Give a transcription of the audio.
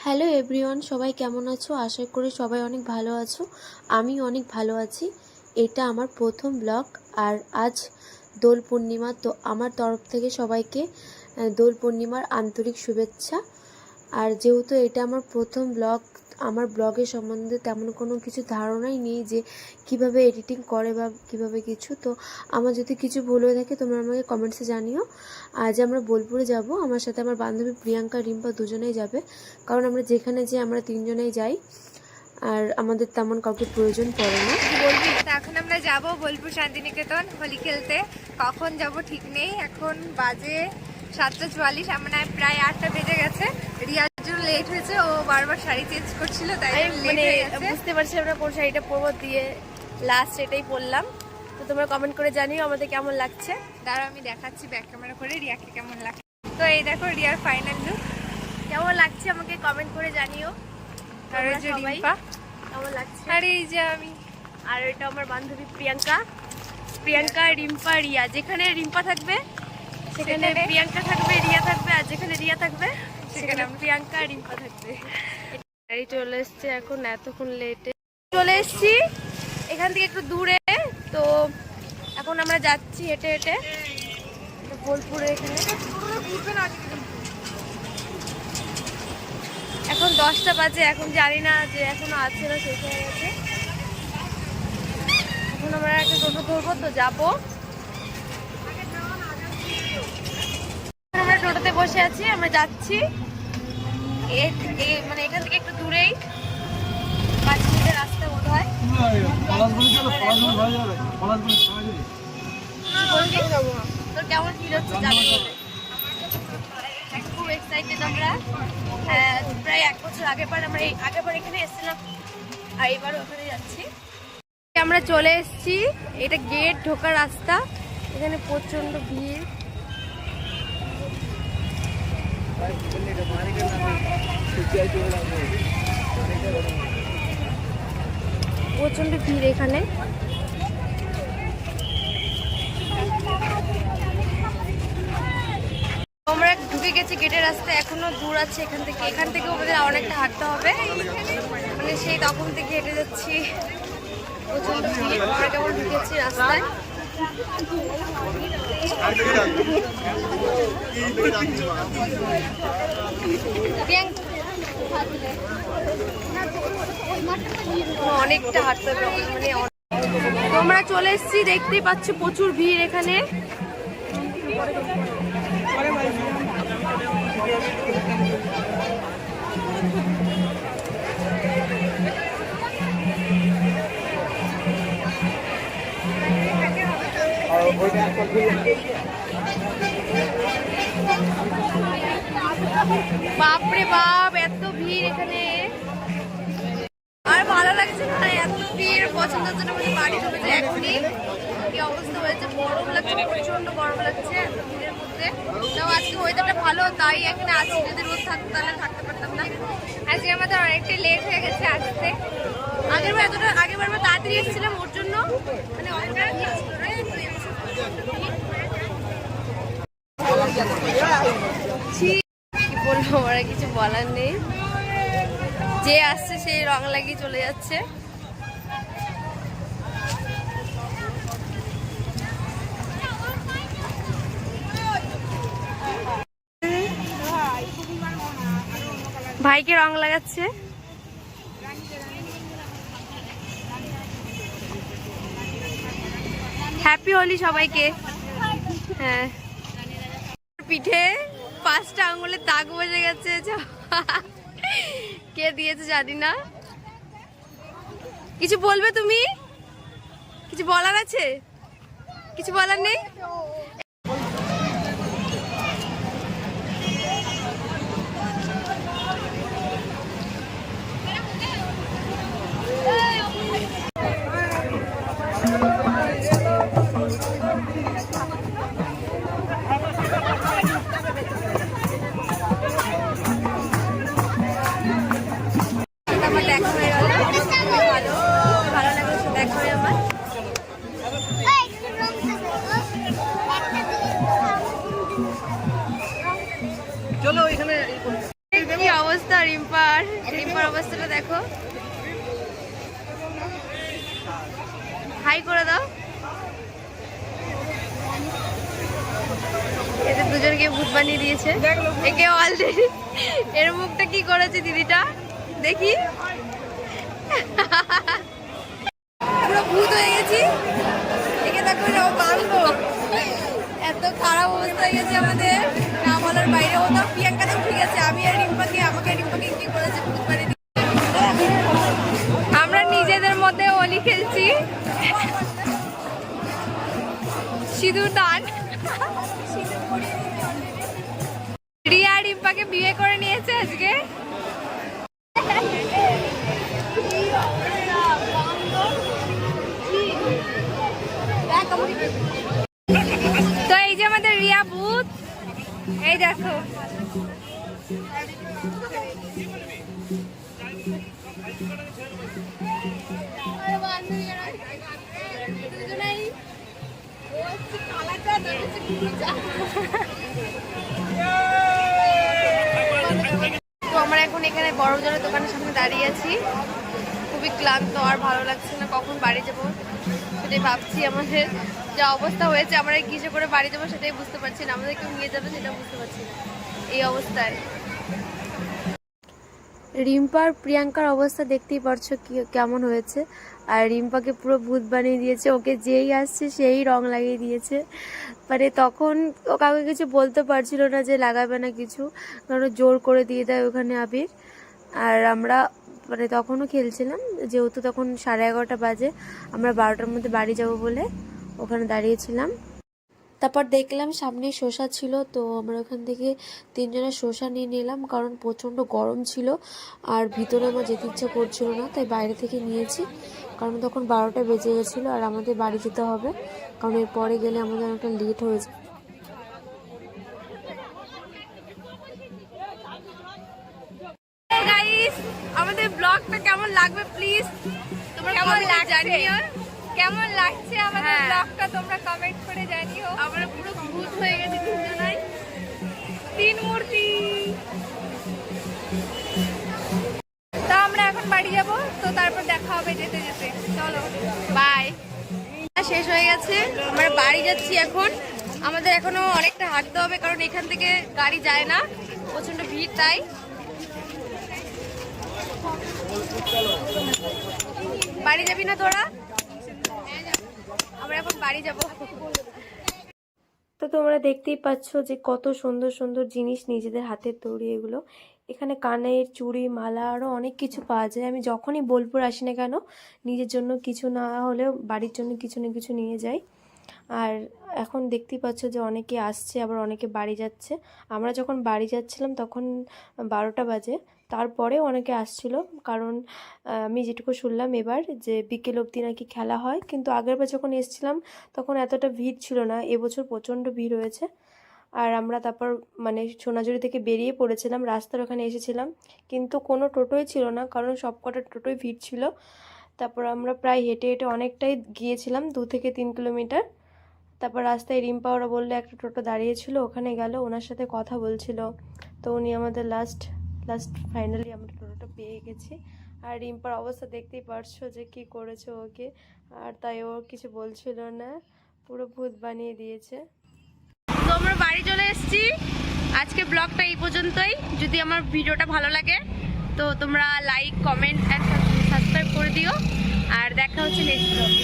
Hello everyone, সবাই কেমন আছো? আশা করি সবাই অনেক ভালো আছো। আমি অনেক ভালো আছি। এটা আমার প্রথম ব্লগ, আর আজ দোল পূর্ণিমা। তো আমার তরফ থেকে সবাইকে দোল পূর্ণিমার আন্তরিক শুভেচ্ছা। আর যেহেতু এটা আমার প্রথম ব্লগ, আমার ব্লগের সম্বন্ধে তেমন কোনো কিছু ধারণাই নেই যে কিভাবে এডিটিং করে বা কিভাবে কিছু। তো আমার যদি কিছু ভুল হয়ে থাকে তোমরা আমাকে কমেন্টসে জানিও। আজ আমরা বোলপুরে যাব, আমার সাথে আমার বান্ধবী প্রিয়াঙ্কা, রিম্পা দুজনেই যাবে। কারণ আমরা যেখানে যাই আমরা তিনজনেই যাই, আর আমাদের তেমন কাউকে প্রয়োজন পড়ে না। বলবি তো এখন আমরা যাব বোলপুর শান্তিনিকেতন হোলি খেলতে। কখন যাব ঠিক নেই। এখন বাজে 7:44, মানে প্রায় 8টা বেজে গেছে। রিয়ার জন্য লেট হয়েছে, ও বারবার শাড়ি চেঞ্জ করছিল, তাই মানে বুঝতে পারছি আমরা কোন শাড়িটা পরবো, দিয়ে লাস্ট এটাই পরলাম। তো তোমরা কমেন্ট করে জানিও আমাদের কেমন লাগছে। দাঁড়াও আমি দেখাচ্ছি ব্যাক ক্যামেরা করে রিয়াকে কেমন লাগছে। তো এই দেখো রিয়ার ফাইনাল লুক। কেমন লাগছে আমাকে কমেন্ট করে জানিও। আর এই যে রিম্পা, কেমন লাগছে। আর এই যে আমি, আর এটা আমার বান্ধবী প্রিয়াঙ্কা, রিম্পা, রিয়া। যেখানে রিম্পা থাকবে সেখানে প্রিয়াঙ্কা থাকবে, রিয়া থাকবে, আর যেখানে রিয়া থাকবে সেখানে প্রিয়াঙ্কা রিম্পা থাকবে। গাড়ি চলে এসছে, এখন এতক্ষণ লেটে চলে এসছি এখান থেকে একটু দূরে। তো এখন আমরা যাচ্ছি হেঁটে হেঁটে বোলপুরে। এখানে এখন 10টা বাজে, এখন জানি না যে এখনো আছে না শেষ হয়ে গেছে। এখন আমরা একটা টোটো ধরবো, তো যাবো। আমরা টোটোতে বসে আছি, আমরা যাচ্ছি মানে এখান থেকে একটু দূরেই, 5 মিনিটের রাস্তা বোধ হয়। তোর কেমন ফিল হচ্ছে যাবো বলে? খুব এক্সাইটেড আমরা। প্রায় 1 বছর আগেবার এখানে এসেছিলাম, আর এবার ওখানে যাচ্ছি। আমরা চলে এসেছি, এটা গেট ঢোকার রাস্তা। এখানে প্রচন্ড ভিড়, প্রচন্ড ভিড় এখানে। আমরা ঢুকে গেছি গেটের রাস্তায়, এখনো দূর আছে এখান থেকে আমাদের অনেকটা হাঁটতে হবে। মানে সেই তখন থেকে হেঁটে যাচ্ছি, প্রচন্ড ভিড়। আমরা কেমন ঢুকেছি রাস্তায়। অনেকটা হাঁটতে হবে, মানে তোমরা চলে এসেছি, দেখতেই পাচ্ছ প্রচুর ভিড় এখানে। বাপরে বাপ, এত ভিড় এখানে, আর ভালো লাগছে না। এত ভিড়, পছন্দের জন্য বাড়ি ঢুকে যায় এখনই। কি অবস্থা হয়েছে, গরম লাগছে, প্রচন্ড গরম লাগছে এত ভিড়ের মধ্যে। তাও আজকে ওয়েদারটা ভালো, তাই এখানে আছি। যদি রোদ থাকতো তাহলে থাকতে পারতাম না। আজকে আমাদের অনেকটা লেট হয়ে গেছে আসতে। আগেরবার আমরা তাড়াতাড়ি এসেছিলাম, ওর জন্য মানে অনেকটা কি বলবো, আমার কিছু বলার নেই। যে আসছে সেই রং লাগিয়ে চলে যাচ্ছে। ভাইকে রং লাগাচ্ছে। হ্যাপি হোলি সবাইকে। হ্যাঁ, পিঠে 5টা আঙুলের দাগ বসে গেছে। কে দিয়েছে জানি না। কিছু বলবে তুমি? কিছু বলার আছে? কিছু বলার নেই? আমার দেখা হয়ে গেল, ভালো লাগলো দেখা হয়ে আমার। রিম্পার অবস্থাটা দেখো। হাই করে দাও। এদের দুজনকে ভূত বানিয়ে দিয়েছে। একে অলরেডি এর মুখটা কি করেছে দিদিটা দেখি। পুরো ভূত হয়ে গেছি। একে দেখো এরাও বাঁধবো। এত খারাপ অবস্থা হয়ে গেছে আমাদের, না বলার বাইরে। ও তো প্রিয়াঙ্কা তো ঠিক আছে, আমি আর রিম্পাকে কি করেছে ভূত বানিয়ে দিয়েছে। আমরা নিজেদের মধ্যে হোলি খেলছি, সিঁদুর দান। রিয়া রিম্পাকে বিয়ে করে নিয়েছে আজকে। তো এই যে আমাদের রিয়া ভূত, এই দেখো। তো আমরা এখন এখানে বড়জনের দোকানের সামনে দাঁড়িয়ে আছি। খুবই ক্লান্ত, আর ভালো লাগছে না, কখন বাড়ি যাবো সেটাই ভাবছি। আমাদের যা অবস্থা হয়েছে, আমরা কিসে করে বাড়ি যাবো সেটাই বুঝতে পারছি না, আমাদের কেউ নিয়ে যাবে সেটা বুঝতে পারছি না এই অবস্থায়। রিম্পা আর প্রিয়াঙ্কার অবস্থা দেখতেই পারছো কেমন হয়েছে। আর রিম্পাকে পুরো ভূত বানিয়ে দিয়েছে, ওকে যেই আসছে সেই রং লাগিয়ে দিয়েছে। মানে তখন ও কাউকে কিছু বলতে পারছিল না যে লাগাবে না কিছু, কারণ জোর করে দিয়ে দেয় ওখানে আবির। আর আমরা মানে তখনও খেলছিলাম, যেহেতু তখন 11:30 বাজে, আমরা 12টার মধ্যে বাড়ি যাব বলে ওখানে দাঁড়িয়েছিলাম। তারপর দেখলাম সামনে শসা ছিল, তো আমরা ওখান থেকে 3 জনের শসা নিয়ে নিলাম, কারণ প্রচণ্ড গরম ছিল আর ভিতরে আমার যেতে ইচ্ছা করছিল না, তাই বাইরে থেকে নিয়েছি। কারণ তখন 12টা বেজে গেছিলো আর আমাদের বাড়ি যেতে হবে, কারণ এরপরে গেলে আমাদের অনেকটা লেট হয়ে যায়। আমাদের ব্লগটা কেমন লাগবে প্লিজ তোমরা কেমন লাগছে জানিও। কেমন লাগছে আমাদের হ্যাঁ। ব্লগটা তোমরা কমেন্ট করে জানিও। আমরা পুরো ভূত হয়ে গেছি তিনজনাই। 3 মূর্তি। তো আমরা এখন বাড়ি যাব, তো তারপর দেখা হবে যেতে যেতে। চলো বাই। শেষ হয়ে গেছে, আমরা বাড়ি যাচ্ছি এখন। আমাদের এখনো অনেকটা হাঁটতে হবে, কারণ এখান থেকে গাড়ি যায় না, প্রচন্ড ভিড়। তাই বাড়ি যাবি না তোরা? আমরা এখন বাড়ি যাব। তো তোমরা দেখতেই পাচ্ছ যে কত সুন্দর সুন্দর জিনিস নিজেদের হাতের তৈরি এগুলো। এখানে কানের চুড়ি, মালা, আরও অনেক কিছু পাওয়া যায়। আমি যখনই বোলপুর আসি না কেন, নিজের জন্য কিছু না হলেও বাড়ির জন্য কিছু না কিছু নিয়ে যাই। আর এখন দেখতেই পাচ্ছ যে অনেকে আসছে, আবার অনেকে বাড়ি যাচ্ছে। আমরা যখন বাড়ি যাচ্ছিলাম তখন 12টা বাজে, তারপরে অনেকে আসছিল, কারণ আমি যেটুকু শুনলাম এবার যে বিকেল অবধি নাকি খেলা হয়। কিন্তু আগেরবার যখন এসেছিলাম তখন এতটা ভিড় ছিল না, এবছর প্রচণ্ড ভিড় হয়েছে। আর আমরা তারপর মানে সোনাঝুরি থেকে বেরিয়ে পড়েছিলাম, রাস্তার ওখানে এসেছিলাম, কিন্তু কোনো টোটোই ছিল না, কারণ সব কটা টোটোই ভিড় ছিল। তারপর আমরা প্রায় হেঁটে হেঁটে অনেকটাই গিয়েছিলাম, 2 থেকে 3 কিলোমিটার। তারপর রাস্তায় রিম্পা ওরা বললে একটা টোটো দাঁড়িয়েছিল, ওখানে গেল, ওনার সাথে কথা বলছিল। তো উনি আমাদের লাস্ট ফাইনালি আমরা টোটোটা পেয়ে গেছি। আর রিম্পার অবস্থা দেখতেই পারছো যে কি করেছে ওকে, আর তাই ও কিছু বলছিল না, পুরো ভূত বানিয়ে দিয়েছে। তো আমরা বাড়ি চলে এসেছি। আজকে ব্লগটা এই পর্যন্তই। যদি আমার ভিডিওটা ভালো লাগে তো তোমরা লাইক, কমেন্ট অ্যান্ড সাবস্ক্রাইব করে দিও। আর দেখা হচ্ছে নেক্সট ব্লগে।